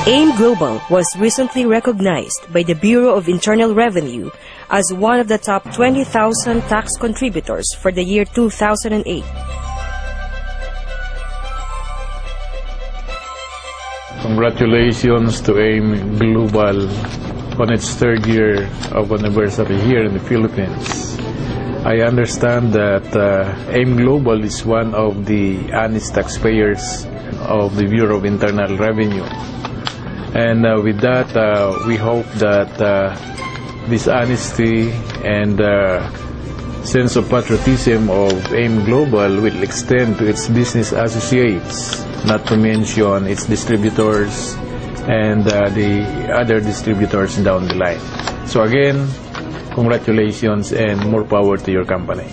AIM Global was recently recognized by the Bureau of Internal Revenue as one of the top 20,000 tax contributors for the year 2008. Congratulations to AIM Global on its third year of anniversary here in the Philippines. I understand that AIM Global is one of the honest taxpayers of the Bureau of Internal Revenue. And with that, we hope that this honesty and sense of patriotism of AIM Global will extend to its business associates, not to mention its distributors and the other distributors down the line. So again, congratulations and more power to your company.